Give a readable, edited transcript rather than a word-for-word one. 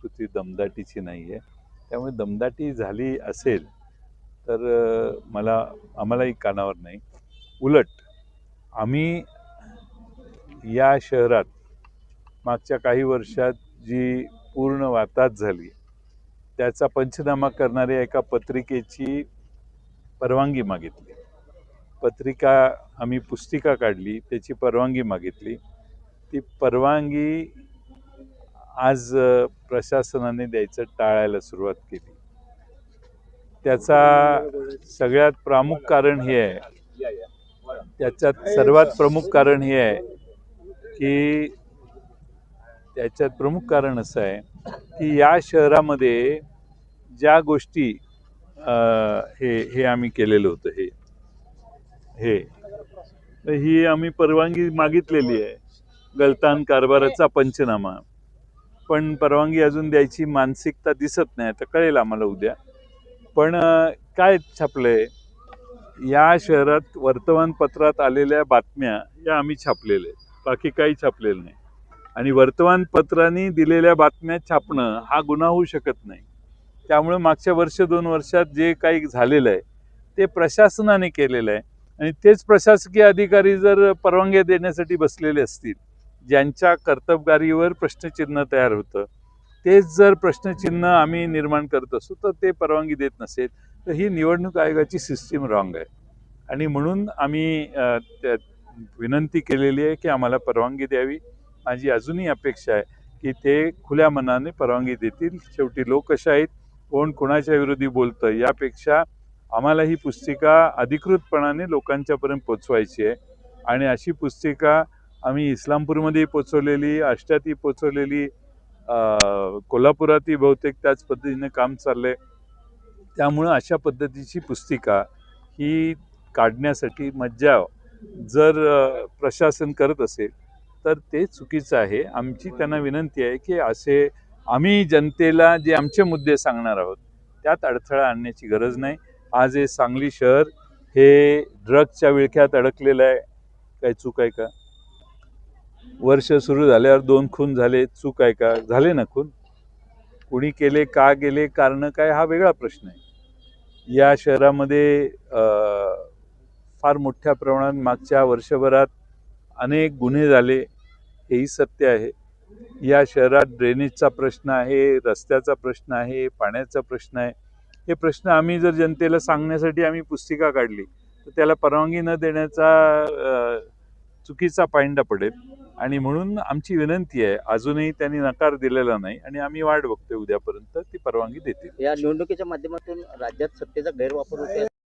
संस्कृती दमदाटीची नाही आहे. त्यामुळे दमदाटी झाली असेल तर आम्हालाही कानावर नाही. उलट आम्ही या शहरात मागच्या काही वर्षात जी पूर्ण वाताहत झाली त्याचा पंचनामा करणाऱ्या एका पत्रिकेची परवानगी मागितली. आम्ही पुस्तिका काढली, त्याची परवानगी मागितली. ती परवानगी आज प्रशासनाने द्यायचं टाळायला सुरुवात केली. त्याचा सगळ्यात प्रमुख कारण हे आहे, त्याच्यात सर्वात प्रमुख कारण हे आहे की त्याच्यात प्रमुख कारण असं आहे की या शहरामध्ये ज्या गोष्टी हे आम्ही केलेलं होतं ही आम्ही परवानगी मागितलेली आहे, गलतान कारभाराचा पंचनामा. पण परवानगी अजून द्यायची मानसिकता दिसत नाही. तर कळेल आम्हाला उद्या. पण काय छापलंय या शहरात, वर्तमानपत्रात आलेल्या बातम्या या आम्ही छापलेल्या आहेत, बाकी काही छापलेलं नाही. आणि वर्तमानपत्रांनी दिलेल्या बातम्या छापणं हा गुन्हा होऊ शकत नाही. त्यामुळे मागच्या वर्ष 2 वर्षात जे काही झालेलं आहे ते प्रशासनाने केलेलं आहे. आणि तेच प्रशासकीय अधिकारी जर परवानग्या देण्यासाठी बसलेले असतील, ज्यांच्या कर्तबगारीवर प्रश्नचिन्ह तयार होतं, तेच जर प्रश्नचिन्ह आम्ही निर्माण करत असू तर ते परवानगी देत नसेल तर ही निवडणूक आयोगाची सिस्टीम रॉंग आहे. आणि म्हणून आम्ही विनंती केलेली आहे की आम्हाला परवानगी द्यावी. माझी अजूनही अपेक्षा आहे की ते खुल्या मनाने परवानगी देतील. शेवटी लोकशाहीत कोण कोणाच्या विरोधी बोलतं यापेक्षा आम्हाला ही पुस्तिका अधिकृतपणाने लोकांच्यापर्यंत पोचवायची आहे. आणि अशी पुस्तिका आम्ही इस्लामपूरमध्ये पोचवलेली, आष्ट्यातही पोचवलेली, कोल्हापुरातही बहुतेक त्याच पद्धतीने काम चाललंय. त्यामुळं अशा पद्धतीची पुस्तिका ही काढण्यासाठी मज्जाव जर प्रशासन करत असेल तर ते चुकीचं आहे. आमची त्यांना विनंती आहे की असे आम्ही जनतेला जे आमचे मुद्दे सांगणार आहोत त्यात अडथळा आणण्याची गरज नाही. आज हे सांगली शहर हे ड्रग्सच्या विळख्यात अडकलेलं आहे. काय चूक आहे का? वर्ष सुरू झाल्यावर 2 खून झाले, चूक आहे का? झाले ना खून. कुणी केले, का गेले, कारण काय, हा वेगळा प्रश्न आहे. या शहरामध्ये फार मोठ्या प्रमाणात मागच्या वर्षभरात अनेक गुन्हे झाले, हेही सत्य आहे. या शहरात ड्रेनेजचा प्रश्न आहे, रस्त्याचा प्रश्न आहे, पाण्याचा प्रश्न आहे. हे प्रश्न आम्ही जर जनतेला सांगण्यासाठी आम्ही पुस्तिका काढली तर त्याला परवानगी न देण्याचा चुकीचा पायंडा पडेल. आणि म्हणून आमची विनंती आहे, अजूनही त्यांनी नकार दिलेला नाही आणि आम्ही वाट बघतोय उद्यापर्यंत ती परवानगी देतील. या निवडणुकीच्या माध्यमातून राज्यात सत्तेचा गैरवापर होतोय